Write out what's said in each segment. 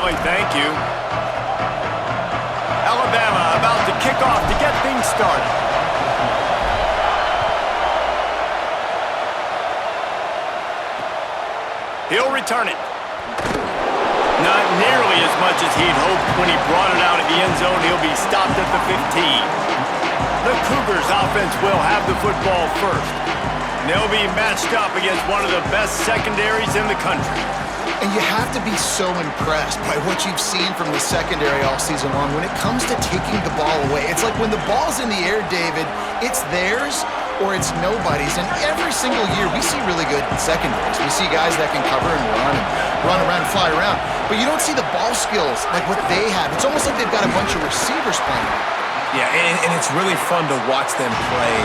Molly, thank you. Alabama about to kick off to get things started. He'll return it. Not nearly as much as he'd hoped when he brought it out of the end zone. He'll be stopped at the 15. The Cougars offense will have the football first. And they'll be matched up against one of the best secondaries in the country. And you have to be so impressed by what you've seen from the secondary all season long when it comes to taking the ball away. It's like when the ball's in the air, David, it's theirs or it's nobody's. And every single year we see really good secondaries. We see guys that can cover and run around and fly around. But you don't see the ball skills like what they have. It's almost like they've got a bunch of receivers playing. Yeah, and it's really fun to watch them play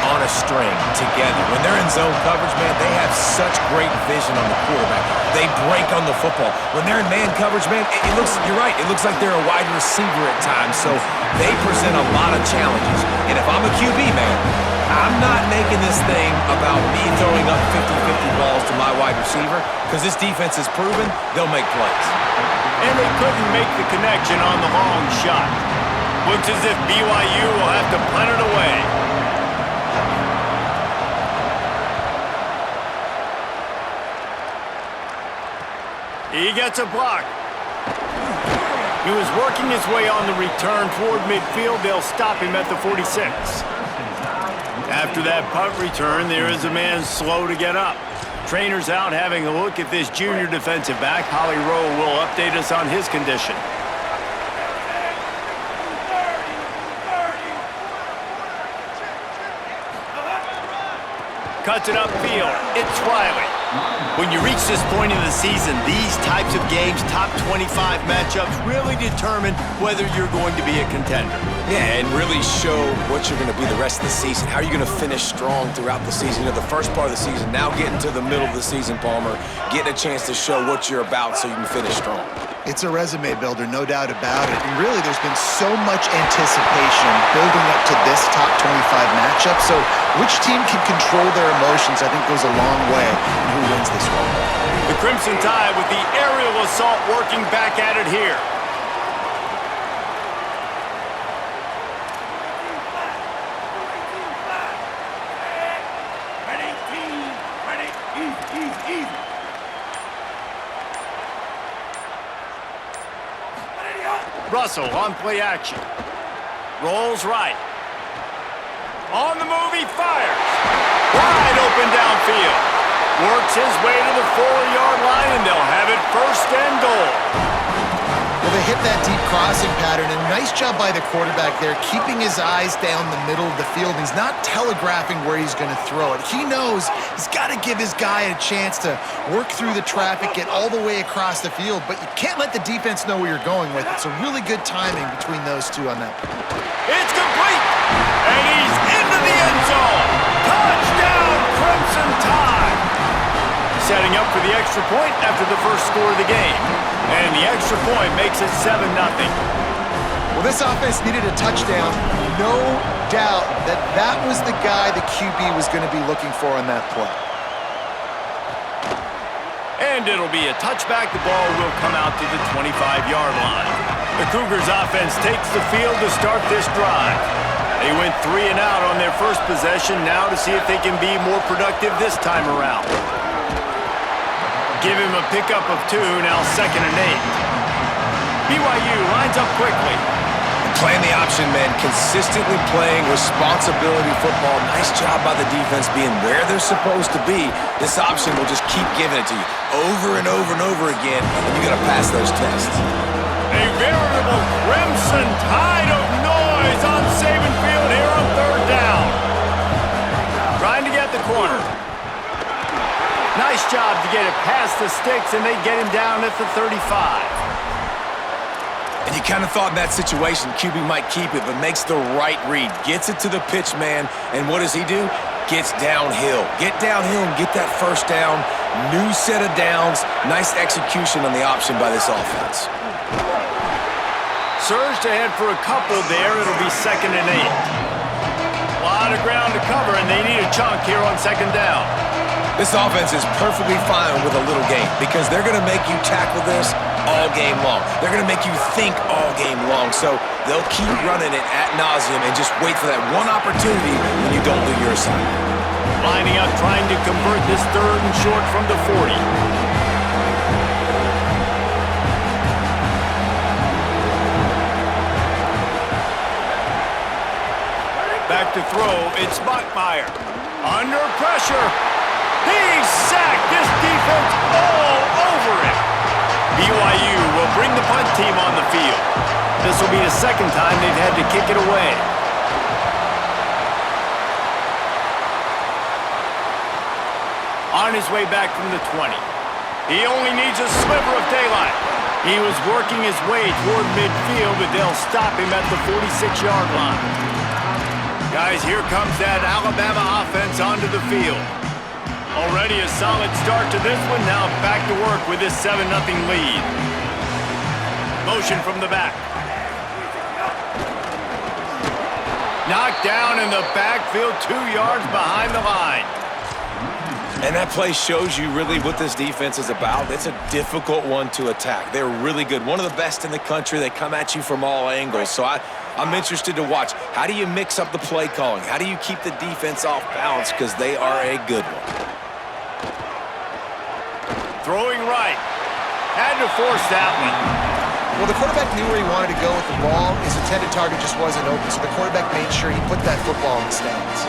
on a string together. When they're in zone coverage, man, they have such great vision on the quarterback. They break on the football. When they're in man coverage, man, you're right, it looks like they're a wide receiver at times, so they present a lot of challenges. And if I'm a QB, man, I'm not making this thing about me throwing up 50-50 balls to my wide receiver, because this defense has proven they'll make plays. And they couldn't make the connection on the long shot. Looks as if BYU will have to punt it away. He gets a block. He was working his way on the return toward midfield. They'll stop him at the 46. After that punt return, there is a man slow to get up. Trainer's out having a look at this junior defensive back. Holly Rowe will update us on his condition. Cuts it upfield. It's Riley. When you reach this point in the season, these types of games, top 25 matchups, really determine whether you're going to be a contender. Yeah, and really show what you're going to be the rest of the season. How are you going to finish strong throughout the season? You know, the first part of the season, now getting to the middle of the season, Palmer, getting a chance to show what you're about so you can finish strong. It's a resume builder, no doubt about it. And really, there's been so much anticipation building up to this top 25 matchup. So which team can control their emotions, I think, goes a long way in who wins this one. The Crimson Tide with the aerial assault working back at it here. Russell on play action. Rolls right. On the move, he fires. Wide open downfield. Works his way to the 4-yard line, and they'll have it first and goal. Well, they hit that deep crossing pattern, and nice job by the quarterback there, keeping his eyes down the middle of the field. He's not telegraphing where he's going to throw it. He knows he's got to give his guy a chance to work through the traffic, get all the way across the field, but you can't let the defense know where you're going with it. So really good timing between those two on that play. It's complete, and he's into the end zone. Touchdown, Crimson Tide. Setting up for the extra point after the first score of the game. And the extra point makes it 7-0. Well, this offense needed a touchdown. No doubt that that was the guy the QB was going to be looking for on that play. And it'll be a touchback. The ball will come out to the 25-yard line. The Cougars offense takes the field to start this drive. They went 3 and out on their first possession. Now to see if they can be more productive this time around. Give him a pickup of 2, now 2nd and 8. BYU lines up quickly. Playing the option, man, consistently playing responsibility football. Nice job by the defense being where they're supposed to be. This option will just keep giving it to you over and over and over again, and you got to pass those tests. A veritable Crimson Tide of noise on Saban Field here on 3rd down. Trying to get the corner. Nice job to get it past the sticks, and they get him down at the 35. And you kind of thought in that situation QB might keep it, but makes the right read. Gets it to the pitch man, and what does he do? Gets downhill. Get downhill and get that first down. New set of downs. Nice execution on the option by this offense. Surged ahead for a couple there. It'll be 2nd and 8. A lot of ground to cover, and they need a chunk here on 2nd down. This offense is perfectly fine with a little game because they're going to make you tackle this all game long. They're going to make you think all game long. So they'll keep running it ad nauseum and just wait for that one opportunity when you don't do your assignment. Lining up, trying to convert this 3rd and short from the 40. Back to throw, it's Bachmeier. Under pressure. He's sacked. This defense all over him. BYU will bring the punt team on the field. This will be the 2nd time they've had to kick it away. On his way back from the 20. He only needs a sliver of daylight. He was working his way toward midfield, but they'll stop him at the 46-yard line. Guys, here comes that Alabama offense onto the field. Already a solid start to this one. Now back to work with this 7-0 lead. Motion from the back. Knocked down in the backfield, 2 yards behind the line. And that play shows you really what this defense is about. It's a difficult one to attack. They're really good. One of the best in the country. They come at you from all angles. So I'm interested to watch. How do you mix up the play calling? How do you keep the defense off balance? Because they are a good one. Throwing right. Had to force that one. Well, the quarterback knew where he wanted to go with the ball. His intended target just wasn't open, so the quarterback made sure he put that football in the stands.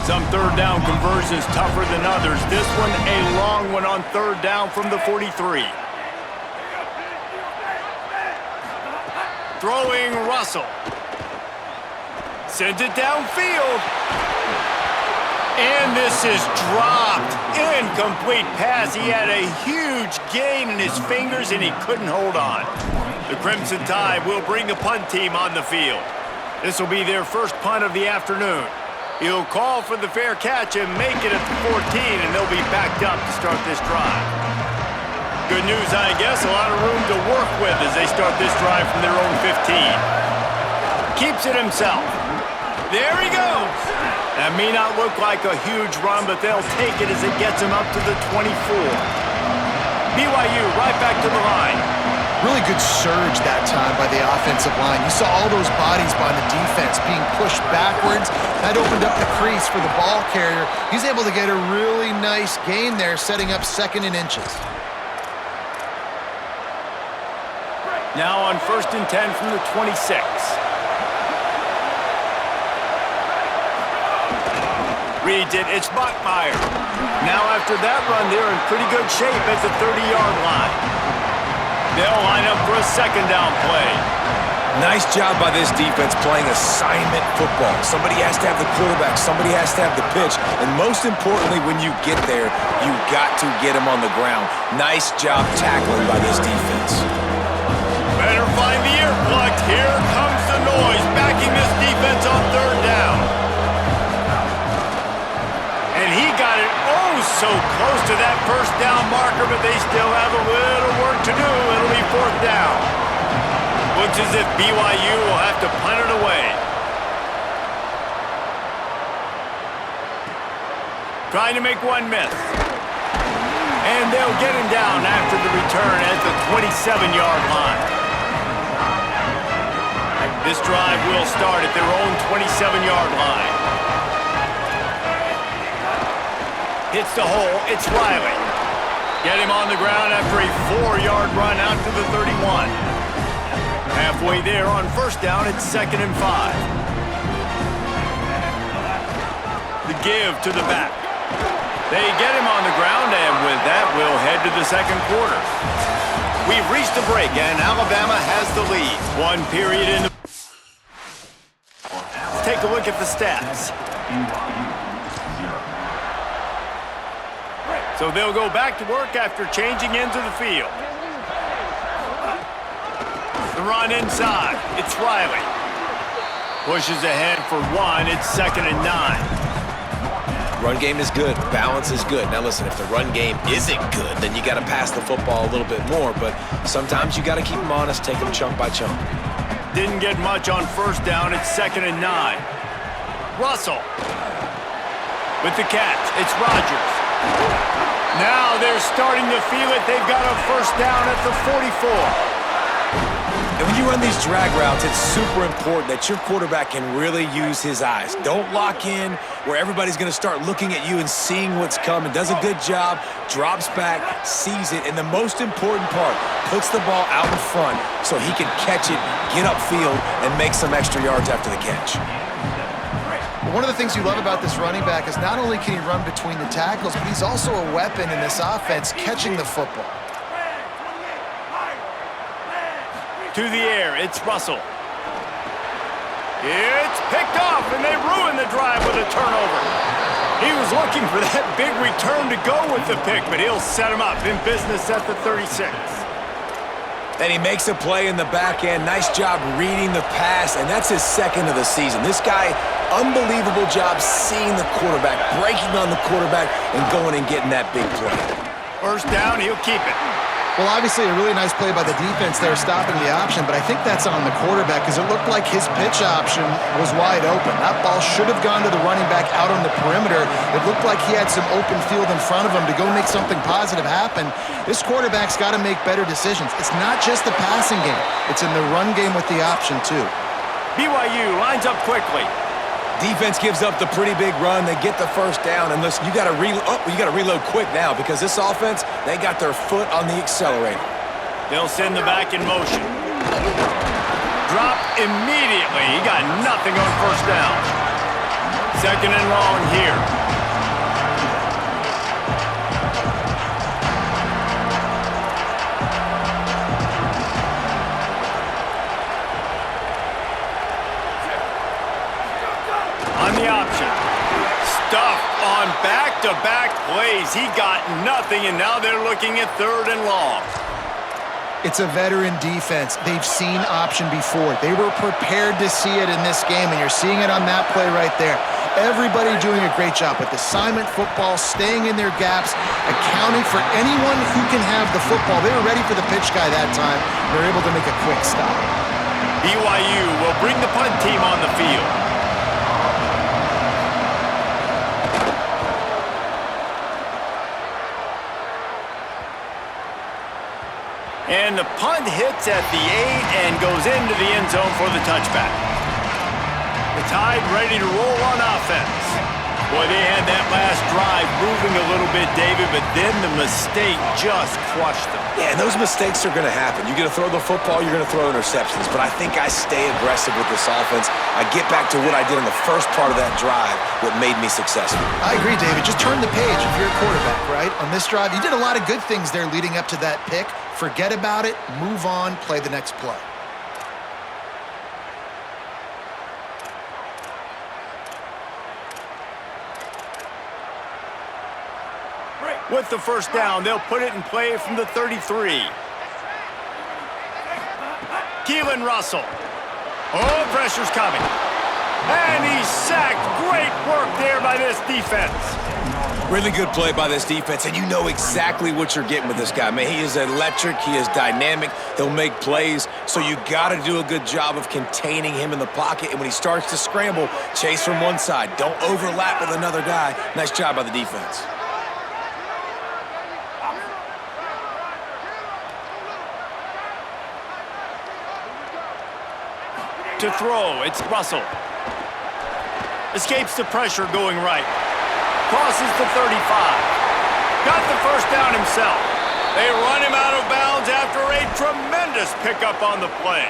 Some 3rd down conversions tougher than others. This one a long one on 3rd down from the 43. Throwing Russell. Sends it downfield. And this is dropped. Incomplete pass. He had a huge gain in his fingers, and he couldn't hold on. The Crimson Tide will bring the punt team on the field. This will be their first punt of the afternoon. He'll call for the fair catch and make it at the 14, and they'll be backed up to start this drive. Good news, I guess. A lot of room to work with as they start this drive from their own 15. Keeps it himself. There he goes. That may not look like a huge run, but they'll take it as it gets him up to the 24. BYU right back to the line. Really good surge that time by the offensive line. You saw all those bodies by the defense being pushed backwards. That opened up the crease for the ball carrier. He's able to get a really nice gain there, setting up 2nd and inches. Now on 1st and 10 from the 26. Reads it, it's Bachmeier. Now after that run, they're in pretty good shape at the 30-yard line. They'll line up for a 2nd down play. Nice job by this defense playing assignment football. Somebody has to have the quarterback. Somebody has to have the pitch. And most importantly, when you get there, you got to get him on the ground. Nice job tackling by this defense. Better find the earplugs. Here comes the noise, backing this defense on 3rd down. And he got it so close to that 1st down marker, but they still have a little work to do. It'll be 4th down. Looks as if BYU will have to punt it away. Trying to make one miss. And they'll get him down after the return at the 27-yard line. This drive will start at their own 27-yard line. Hits the hole, it's Riley. Get him on the ground after a 4-yard run out to the 31. Halfway there on 1st down, it's 2nd and 5. The give to the back. They get him on the ground, and with that, we'll head to the 2nd quarter. We've reached the break, and Alabama has the lead. 1 period in the... Let's take a look at the stats. So they'll go back to work after changing into the field. The run inside. It's Riley. Pushes ahead for 1. It's 2nd and 9. Run game is good. Balance is good. Now listen, if the run game isn't good, then you got to pass the football a little bit more. But sometimes you got to keep them honest, take them chunk by chunk. Didn't get much on 1st down. It's 2nd and 9. Russell. With the catch, it's Rodgers. Now they're starting to feel it. They've got a first down at the 44. And when you run these drag routes, it's super important that your quarterback can really use his eyes. Don't lock in where everybody's going to start looking at you and seeing what's coming. Does a good job, drops back, sees it, and the most important part, puts the ball out in front so he can catch it, get upfield, and make some extra yards after the catch. One of the things you love about this running back is not only can he run between the tackles, but he's also a weapon in this offense catching the football. To the air, it's Russell. It's picked off, and they ruin the drive with a turnover. He was looking for that big return to go with the pick, but he'll set him up in business at the 36. And he makes a play in the back end. Nice job reading the pass, and that's his second of the season. This guy, unbelievable job seeing the quarterback, breaking on the quarterback, and going and getting that big play. First down, he'll keep it. Well, obviously a really nice play by the defense there stopping the option, but I think that's on the quarterback because it looked like his pitch option was wide open. That ball should have gone to the running back out on the perimeter. It looked like he had some open field in front of him to go make something positive happen. This quarterback's got to make better decisions. It's not just the passing game. It's in the run game with the option, too. BYU lines up quickly. Defense gives up the pretty big run. They get the first down, and listen, you got to reload quick now because this offense, they got their foot on the accelerator. They'll send the back in motion. Drop immediately. He got nothing on first down. Second and long here. On the option. Stuffed on back-to-back plays. He got nothing, and now they're looking at third and long. It's a veteran defense. They've seen option before. They were prepared to see it in this game, and you're seeing it on that play right there. Everybody doing a great job with assignment football, staying in their gaps, accounting for anyone who can have the football. They were ready for the pitch guy that time. They're able to make a quick stop. BYU will bring the punt team on the field. And the punt hits at the 8 and goes into the end zone for the touchback. The Tide ready to roll on offense. Boy, they had that last drive moving a little bit, David, but then the mistake just crushed them. Yeah, and those mistakes are going to happen. You're going to throw the football, you're going to throw interceptions, but I think I stay aggressive with this offense. I get back to what I did in the first part of that drive, what made me successful. I agree, David. Just turn the page if you're a quarterback, right? On this drive, you did a lot of good things there leading up to that pick. Forget about it, move on, play the next play. With the first down, they'll put it in play from the 33. Keelan Russell. Oh, pressure's coming. And he's sacked. Great work there by this defense. Really good play by this defense, and you know exactly what you're getting with this guy. Man, he is electric. He is dynamic. He'll make plays, so you got to do a good job of containing him in the pocket, and when he starts to scramble, chase from one side. Don't overlap with another guy. Nice job by the defense. To throw, it's Russell. Escapes the pressure going right. Crosses the 35. Got the first down himself. They run him out of bounds after a tremendous pickup on the play.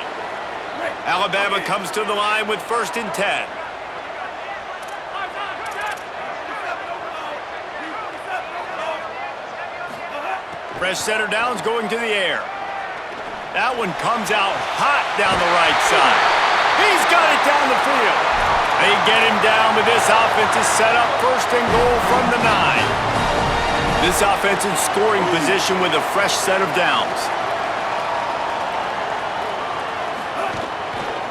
Alabama comes to the line with 1st and 10. Fresh center downs going to the air. That one comes out hot down the right side. He's got it down the field. They get him down, but this offense is set up 1st and goal from the 9. This offense in scoring position with a fresh set of downs.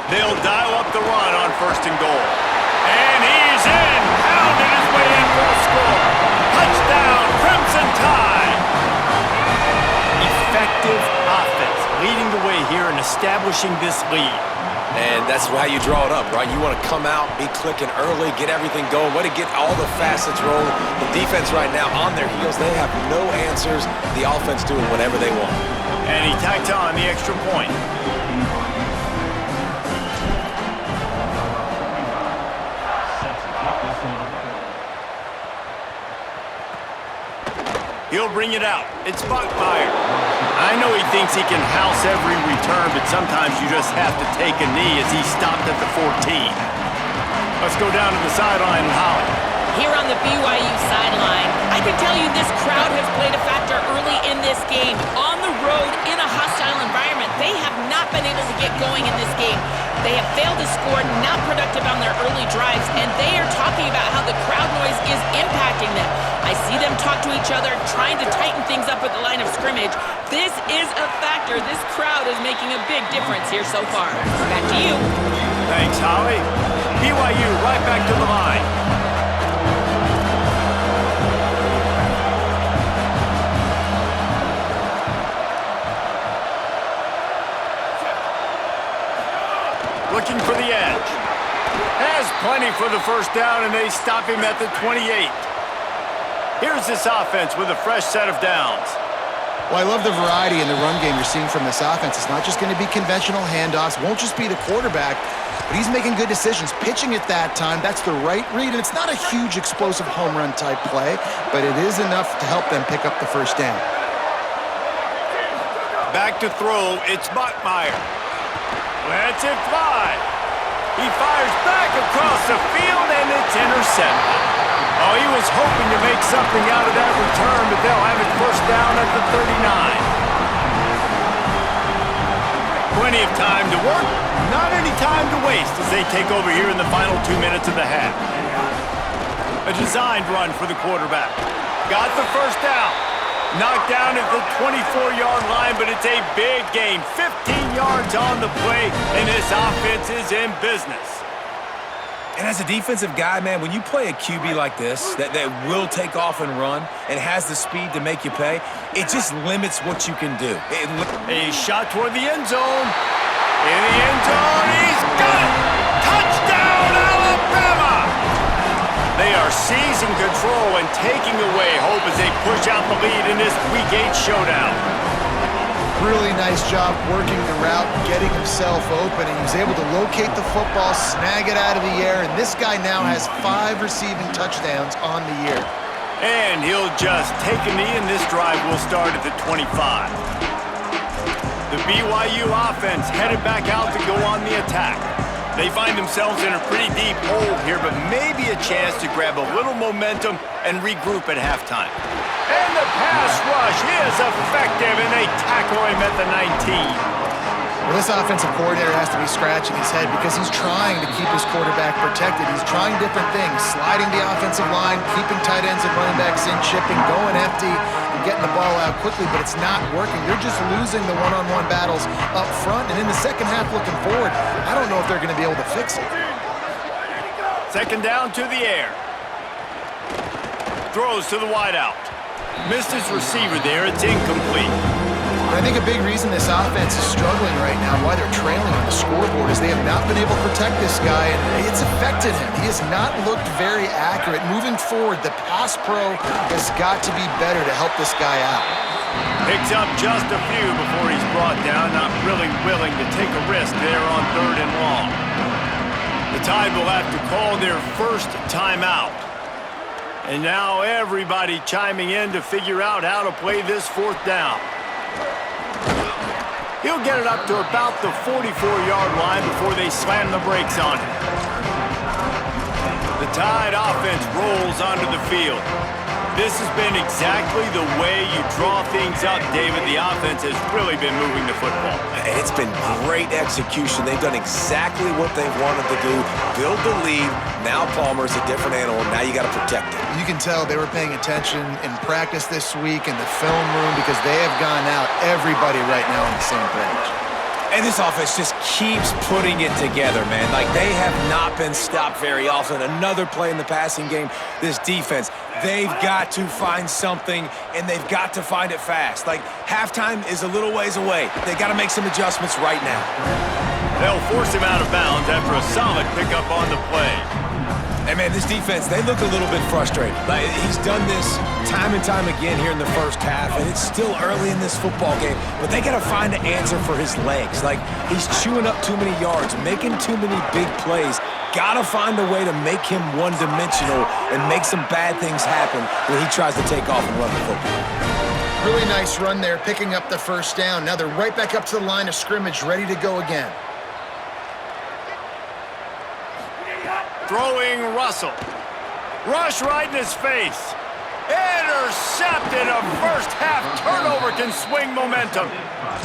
They'll dial up the run on 1st and goal. And he's in, pounded his way in for a score. Touchdown, Crimson Tide. Effective offense leading the way here and establishing this lead. And that's how you draw it up, right? You want to come out, be clicking early, get everything going, want to get all the facets rolling. The defense right now on their heels, they have no answers. The offense doing whatever they want. And he tacked on the extra point. He'll bring it out. It's Buckmeyer. I know he thinks he can house every return, but sometimes you just have to take a knee as he stopped at the 14. Let's go down to the sideline and Holly. Here on the BYU sideline, I can tell you this crowd has played a factor early in this game. On the road, in a hostile environment, they have not been able to get going in this game. They have failed to score, not productive on their early drives, and they are talking about how the crowd noise is impacting them. I see them talk to each other, trying to tighten things up at the line of scrimmage. This is a factor. This crowd is making a big difference here so far. Back to you. Thanks, Holly. BYU right back to the line. Looking for the edge. Has plenty for the first down, and they stop him at the 28. Here's this offense with a fresh set of downs. Well, I love the variety in the run game you're seeing from this offense. It's not just going to be conventional handoffs. Won't just be the quarterback, but he's making good decisions. Pitching at that time, that's the right read, and it's not a huge explosive home run type play, but it is enough to help them pick up the first down. Back to throw, it's Buckmeyer. Lets it fly. He fires back across the field, and it's intercepted. Oh, he was hoping to make something out of that return, but they'll have it first down at the 39. Plenty of time to work, not any time to waste as they take over here in the final 2 minutes of the half. A designed run for the quarterback. Got the first down. Knocked down at the 24-yard line, but it's a big gain. 15 yards on the play, and this offense is in business. And as a defensive guy, man, when you play a QB like this that will take off and run and has the speed to make you pay, it just limits what you can do. A shot toward the end zone. In the end zone, he's got it! Touchdown, Alabama! They are seizing control and taking away hope as they push out the lead in this Week 8 showdown. Really nice job working the route, getting himself open, and he was able to locate the football, snag it out of the air, and this guy now has 5 receiving touchdowns on the year. And he'll just take a knee, and this drive will start at the 25. The BYU offense headed back out to go on the attack. They find themselves in a pretty deep hole here, but maybe a chance to grab a little momentum and regroup at halftime. And the pass rush is effective, and they tackle him at the 19. Well, this offensive coordinator has to be scratching his head because he's trying to keep his quarterback protected. He's trying different things, sliding the offensive line, keeping tight ends and running backs in, chipping, going empty, and getting the ball out quickly, but it's not working. They're just losing the one-on-one battles up front, and in the second half looking forward, I don't know if they're going to be able to fix it. Second down to the air. Throws to the wideout. Missed his receiver there. It's incomplete. I think a big reason this offense is struggling right now, why they're trailing on the scoreboard, is they have not been able to protect this guy, and it's affected him. He has not looked very accurate. Moving forward, the pass pro has got to be better to help this guy out. Picks up just a few before he's brought down, not really willing to take a risk there on 3rd and long. The Tide will have to call their first timeout. And now everybody chiming in to figure out how to play this 4th down. He'll get it up to about the 44-yard line before they slam the brakes on him. The Tide offense rolls onto the field. This has been exactly the way you draw things up, David. The offense has really been moving the football. It's been great execution. They've done exactly what they've wanted to do. Build the lead. Now Palmer's a different animal. Now you got to protect it. You can tell they were paying attention in practice this week in the film room because they have gone out, everybody right now on the same page. And this offense just keeps putting it together, man. Like, they have not been stopped very often. Another play in the passing game. This defense, they've got to find something, and they've got to find it fast. Like, halftime is a little ways away. They got to make some adjustments right now. They'll force him out of bounds after a solid pickup on the play. Hey, man, this defense, they look a little bit frustrated. Like, he's done this time and time again here in the first half, and it's still early in this football game, but they got to find an answer for his legs. Like, he's chewing up too many yards, making too many big plays. Got to find a way to make him one-dimensional and make some bad things happen when he tries to take off and run the football. Really nice run there, picking up the first down. Now they're right back up to the line of scrimmage, ready to go again. Throwing Russell. Rush right in his face. Intercepted. A first half turnover can swing momentum.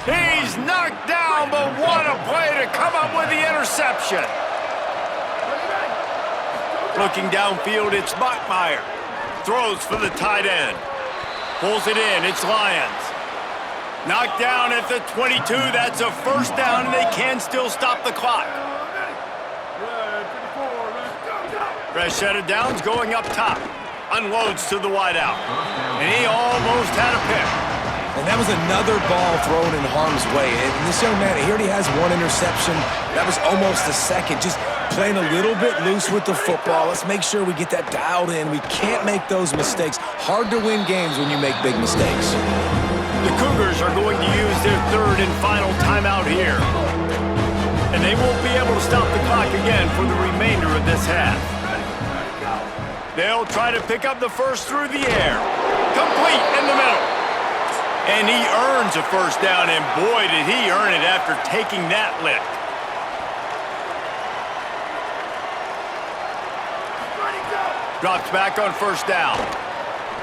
He's knocked down, but what a play to come up with the interception. Looking downfield, it's Bachmeier. Throws for the tight end. Pulls it in, it's Lions. Knocked down at the 22, that's a first down, and they can still stop the clock. Fresh set of downs going up top. Unloads to the wideout. And he almost had a pick. And that was another ball thrown in harm's way. And this young man, he already has one interception. That was almost a second. Just playing a little bit loose with the football. Let's make sure we get that dialed in. We can't make those mistakes. Hard to win games when you make big mistakes. The Cougars are going to use their third and final timeout here. And they won't be able to stop the clock again for the remainder of this half. They'll try to pick up the first through the air. Complete in the middle. And he earns a first down, and boy, did he earn it after taking that lick. Drops back on first down.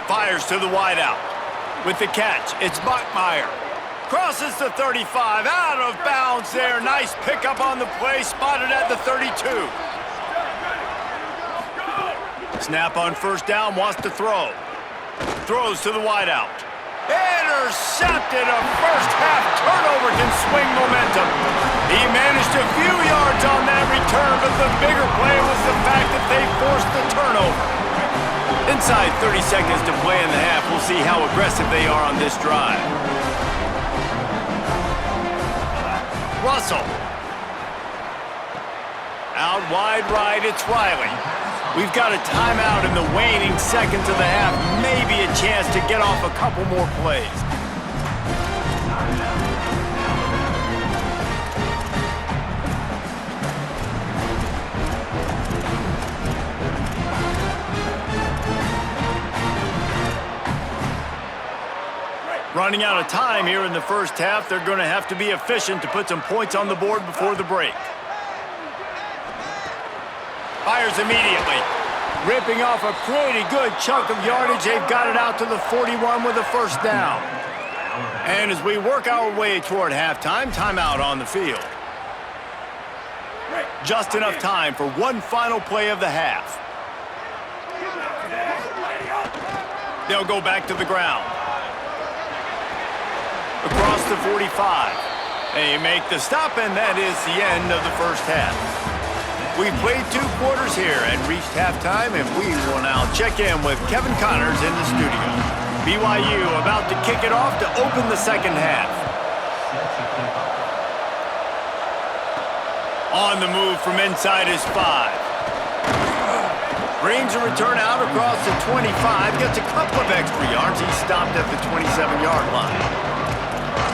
Fires to the wideout. With the catch, it's Bachmeier. Crosses the 35, out of bounds there. Nice pickup on the play, spotted at the 32. Snap on first down, wants to throw. Throws to the wideout. Intercepted. A first half turnover can swing momentum. He managed a few yards on that return, but the bigger play was the fact that they forced the turnover. Inside 30 seconds to play in the half. We'll see how aggressive they are on this drive. Russell. Out wide right, it's Riley. We've got a timeout in the waning seconds of the half. Maybe a chance to get off a couple more plays. Running out of time here in the first half. They're going to have to be efficient to put some points on the board before the break. Fires immediately. Ripping off a pretty good chunk of yardage. They've got it out to the 41 with a first down. And as we work our way toward halftime, timeout on the field. Just enough time for one final play of the half. They'll go back to the ground. Across the 45. They make the stop, and that is the end of the first half. We've played 2 quarters here and reached halftime, and we will now check in with Kevin Connors in the studio. BYU about to kick it off to open the second half. On the move from inside his 5. Brings a return out across the 25. Gets a couple of extra yards. He stopped at the 27-yard line.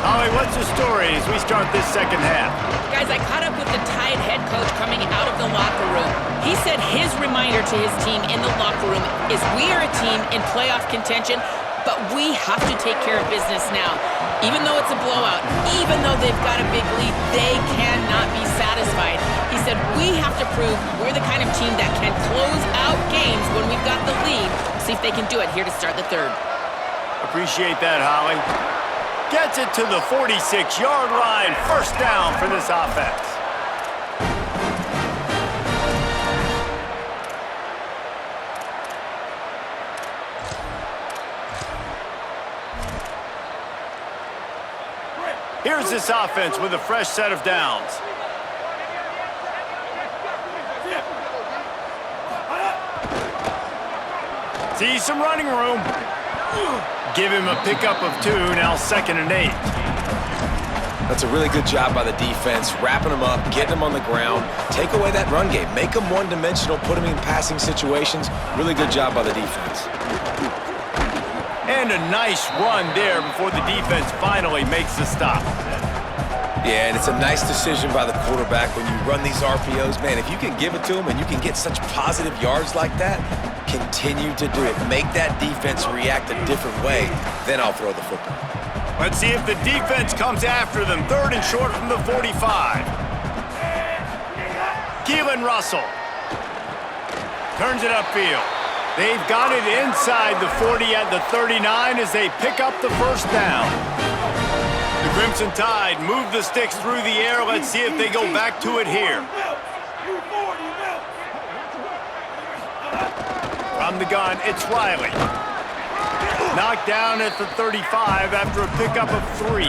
Holly, what's the story as we start this second half? Guys, I caught up with the Tide head coach coming out of the locker room. He said his reminder to his team in the locker room is we are a team in playoff contention, but we have to take care of business now. Even though it's a blowout, even though they've got a big lead, they cannot be satisfied. He said we have to prove we're the kind of team that can close out games when we've got the lead. See if they can do it here to start the third. Appreciate that, Holly. Gets it to the 46-yard line. First down for this offense. Here's this offense with a fresh set of downs. See some running room. Give him a pickup of 2, now 2nd and 8. That's a really good job by the defense, wrapping them up, getting them on the ground, take away that run game, make them one-dimensional, put them in passing situations. Really good job by the defense. And a nice run there before the defense finally makes the stop. Yeah, and it's a nice decision by the quarterback when you run these RPOs. Man, if you can give it to them and you can get such positive yards like that, continue to do it. Make that defense react a different way, then I'll throw the football. Let's see if the defense comes after them. 3rd and short from the 45. Keelan Russell turns it upfield. They've got it inside the 40 at the 39 as they pick up the first down. The Crimson Tide move the sticks through the air. Let's see if they go back to it here. From the gun, it's Riley. Knocked down at the 35 after a pickup of 3.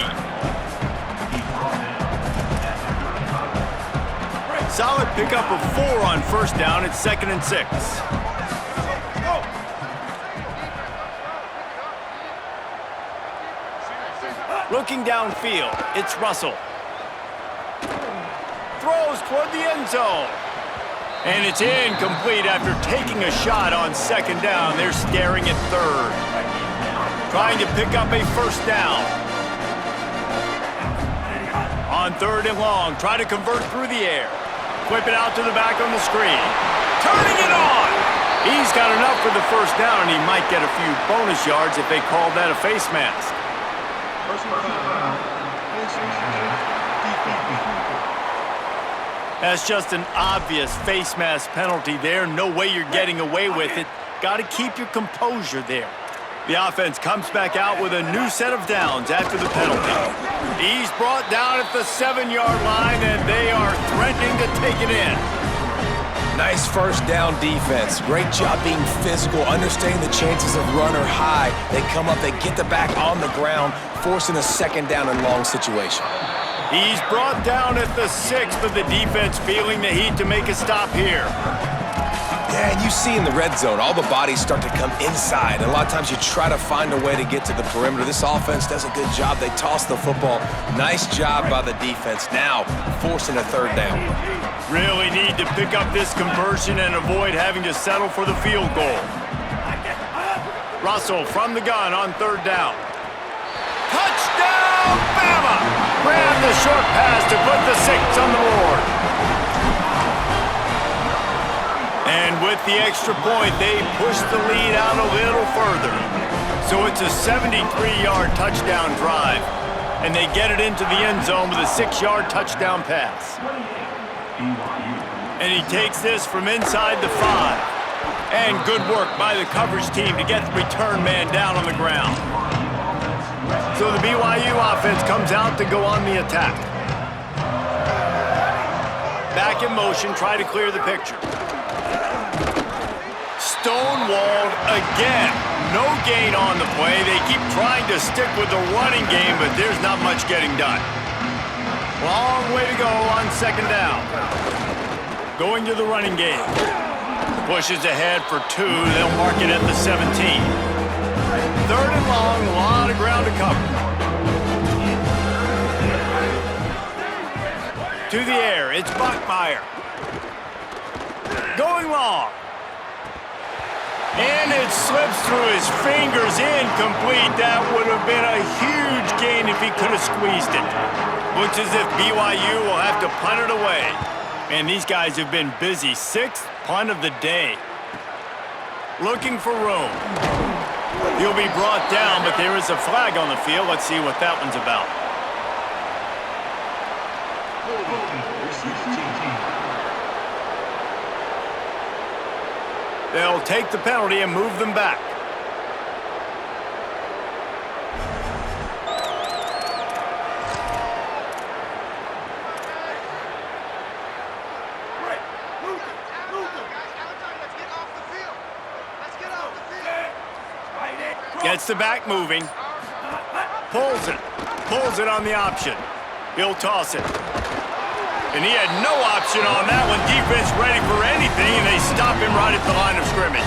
Solid pickup of 4 on first down. It's 2nd and 6. Looking downfield, it's Russell. Throws toward the end zone. And it's incomplete after taking a shot on 2nd down. They're staring at 3rd. Trying to pick up a first down. On 3rd and long, try to convert through the air. Whip it out to the back on the screen. Turning it on! He's got enough for the first down, and he might get a few bonus yards if they call that a face mask. That's just an obvious face mask penalty there. No way you're getting away with it. Got to keep your composure there. The offense comes back out with a new set of downs after the penalty. He's brought down at the 7-yard line, and they are threatening to take it in. Nice first down defense. Great job being physical, understanding the chances of run are high. They come up, they get the back on the ground, forcing a 2nd down and long situation. He's brought down at the 6, but the defense feeling the heat to make a stop here. Yeah, and you see in the red zone, all the bodies start to come inside. And a lot of times you try to find a way to get to the perimeter. This offense does a good job. They toss the football. Nice job by the defense. Now, forcing a 3rd down. Really need to pick up this conversion and avoid having to settle for the field goal. Russell from the gun on 3rd down. Touchdown, BAMA! Grab the short pass to put the 6 on the board. And with the extra point, they push the lead out a little further. So it's a 73-yard touchdown drive. And they get it into the end zone with a 6-yard touchdown pass. And he takes this from inside the 5. And good work by the coverage team to get the return man down on the ground. So the BYU offense comes out to go on the attack. Back in motion, try to clear the picture. Stonewalled again. No gain on the play. They keep trying to stick with the running game, but there's not much getting done. Long way to go on 2nd down. Going to the running game. Pushes ahead for 2. They'll mark it at the 17. 3rd and long, a lot of ground to cover. To the air, it's Bachmeier. Going long. And it slips through his fingers, incomplete. That would have been a huge gain if he could have squeezed it. Looks as if BYU will have to punt it away. Man, these guys have been busy. 6th punt of the day. Looking for room. He'll be brought down, but there is a flag on the field. Let's see what that one's about. They'll take the penalty and move them back. Gets the back moving. Pulls it on the option. He'll toss it. And he had no option on that one. Defense ready for anything, and they stop him right at the line of scrimmage.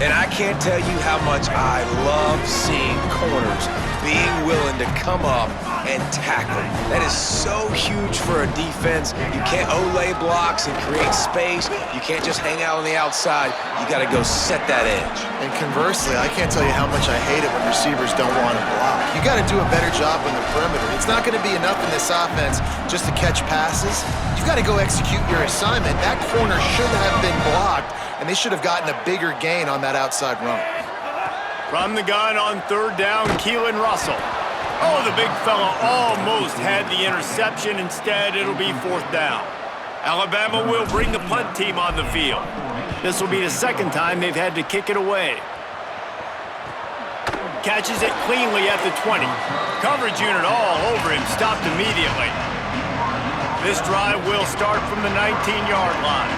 And I can't tell you how much I love seeing corners being willing to come up and tackle. That is so huge for a defense. You can't olay blocks and create space. You can't just hang out on the outside. You got to go set that edge. And conversely, I can't tell you how much I hate it when receivers don't want to block. You got to do a better job on the perimeter. It's not going to be enough in this offense just to catch passes. You've got to go execute your assignment. That corner should have been blocked, and they should have gotten a bigger gain on that outside run. From the gun on third down, Keelan Russell. Oh, the big fella almost had the interception. Instead, it'll be fourth down. Alabama will bring the punt team on the field. This will be the second time they've had to kick it away. Catches it cleanly at the 20. Coverage unit all over him, stopped immediately. This drive will start from the 19-yard line.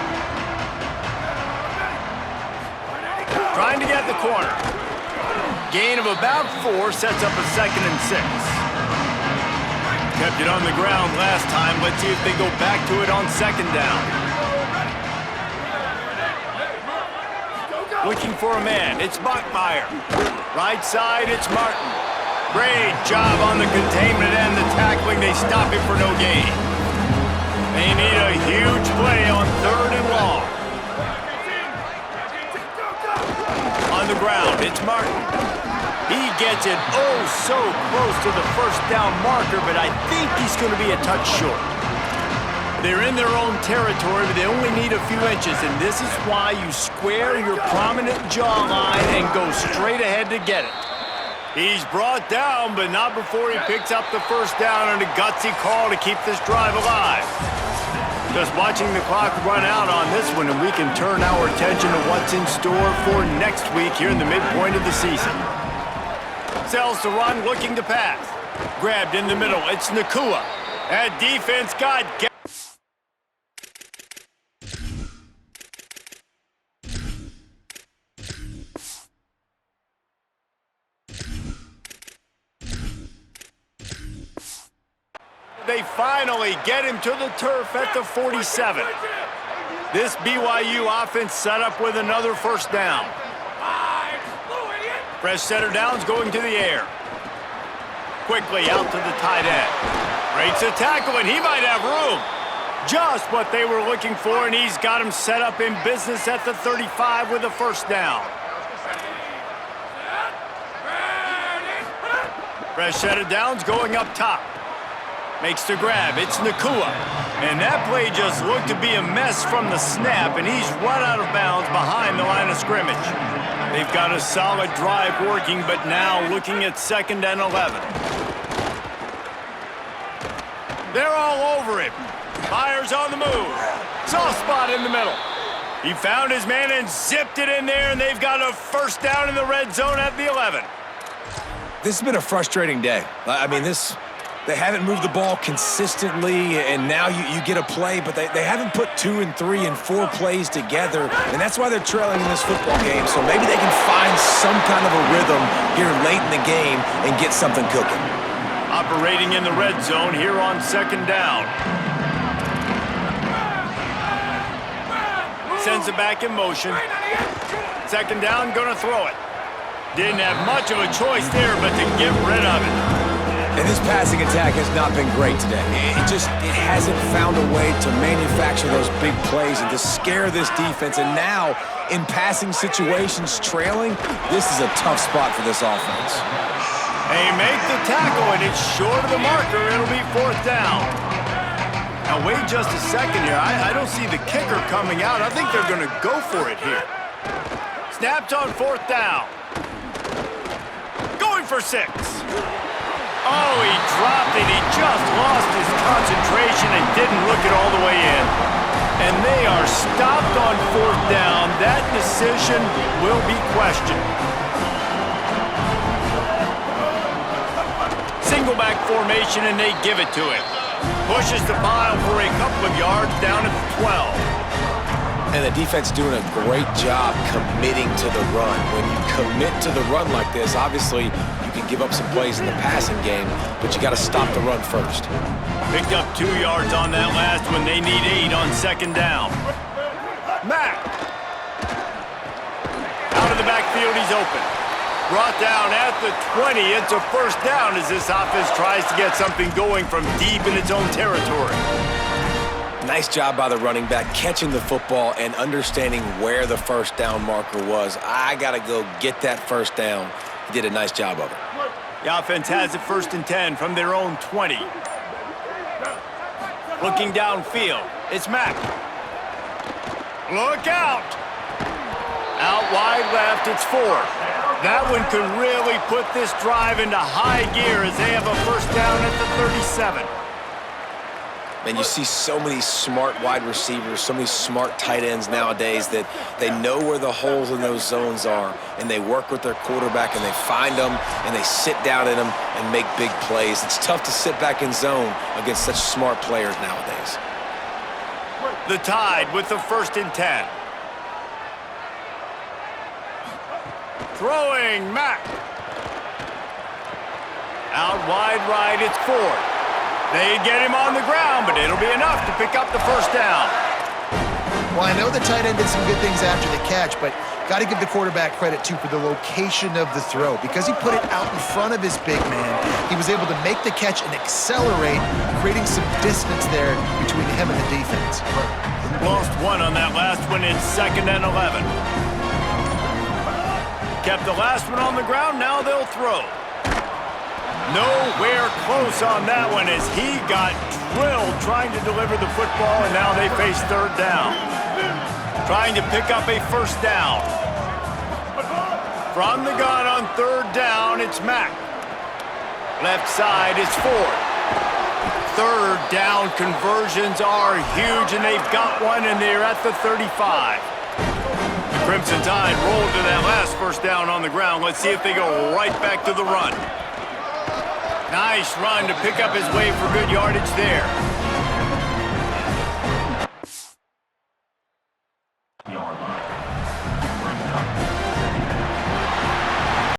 Trying to get the corner. Gain of about 4 sets up a 2nd and 6. Kept it on the ground last time. Let's see if they go back to it on 2nd down. Looking for a man. It's Bachmeier. Right side, it's Martin. Great job on the containment and the tackling. They stop him for no gain. They need a huge play on 3rd and long. On the ground, it's Martin. He gets it so close to the first down marker, but I think he's going to be a touch short. They're in their own territory, but they only need a few inches, and this is why you square your prominent jawline and go straight ahead to get it. He's brought down, but not before he picks up the first down and a gutsy call to keep this drive alive. Just watching the clock run out on this one, and we can turn our attention to what's in store for next week here in the midpoint of the season. Sells to run, looking to pass. Grabbed in the middle, it's Nakua. That defense got... They finally get him to the turf at the 47. This BYU offense set up with another first down. Fresh setter downs going to the air. Quickly out to the tight end. Breaks a tackle, and he might have room. Just what they were looking for, and he's got him set up in business at the 35 with a first down. Fresh set of downs going up top. Makes the grab. It's Nakua. And that play just looked to be a mess from the snap, and he's run out of bounds behind the line of scrimmage. They've got a solid drive working, but now looking at 2nd and 11. They're all over him. Myers on the move. Soft spot in the middle. He found his man and zipped it in there, and they've got a first down in the red zone at the 11. This has been a frustrating day. I mean, they haven't moved the ball consistently, and now you get a play, but they haven't put 2 and 3 and 4 plays together, and that's why they're trailing in this football game. So maybe they can find some kind of a rhythm here late in the game and get something cooking. Operating in the red zone here on 2nd down. Sends it back in motion. 2nd down, gonna throw it. Didn't have much of a choice there, but to get rid of it. And this passing attack has not been great today. It hasn't found a way to manufacture those big plays and to scare this defense. And now, in passing situations, trailing, this is a tough spot for this offense. They make the tackle, and it's short of the marker. It'll be 4th down. Now, wait just a second here. I don't see the kicker coming out. I think they're going to go for it here. Snaps on 4th down. Going for 6. Oh, he dropped it. He just lost his concentration and didn't look it all the way in. And they are stopped on 4th down. That decision will be questioned. Single back formation, and they give it to him. Pushes the pile for a couple of yards down at the 12. And the defense doing a great job committing to the run. When you commit to the run like this, obviously you can give up some plays in the passing game, but you got to stop the run first. Picked up 2 yards on that last one. They need 8 on 2nd down. Mack. Out of the backfield, he's open. Brought down at the 20. It's a first down as this offense tries to get something going from deep in its own territory. Nice job by the running back, catching the football and understanding where the first down marker was. I got to go get that first down. He did a nice job of it. The offense has it 1st and 10 from their own 20. Looking downfield, it's Mack. Look out! Out wide left, it's Ford. That one could really put this drive into high gear as they have a first down at the 37. And you see so many smart wide receivers, so many smart tight ends nowadays that they know where the holes in those zones are, and they work with their quarterback, and they find them, and they sit down in them and make big plays. It's tough to sit back in zone against such smart players nowadays. The Tide with the 1st and 10. Throwing, Mack. Out wide right, it's Ford. They get him on the ground, but it'll be enough to pick up the first down. Well, I know the tight end did some good things after the catch, but got to give the quarterback credit, too, for the location of the throw. Because he put it out in front of his big man, he was able to make the catch and accelerate, creating some distance there between him and the defense. Lost one on that last one. It's 2nd and 11. Kept the last one on the ground. Now they'll throw. Nowhere close on that one as he got drilled trying to deliver the football, and now they face 3rd down. Trying to pick up a first down. From the gun on 3rd down, it's Mack. Left side is Ford. 3rd down conversions are huge, and they've got one, and they're at the 35. The Crimson Tide rolled to that last first down on the ground. Let's see if they go right back to the run. Nice run to pick up his way for good yardage there.